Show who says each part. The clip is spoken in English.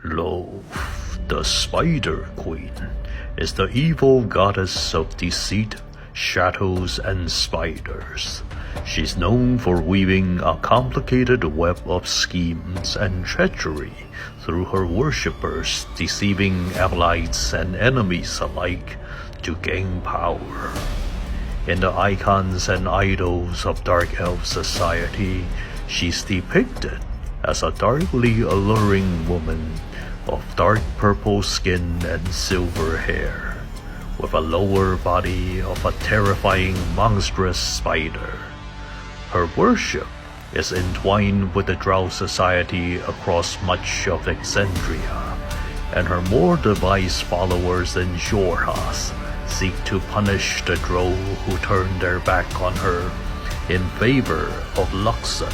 Speaker 1: Lolth, the Spider Queen, is the evil goddess of deceit, shadows, and spiders. She's known for weaving a complicated web of schemes and treachery through her worshippers, deceiving allies and enemies alike to gain power. In the icons and idols of Dark Elf society, she's depicted as a darkly alluring woman of dark purple skin and silver hair, with a lower body of a terrifying monstrous spider. Her worship is entwined with the Drow society across much of Exandria, and her more devised followers in Xhorhas seek to punish the Drow who turn their back on her in favor of Luxon.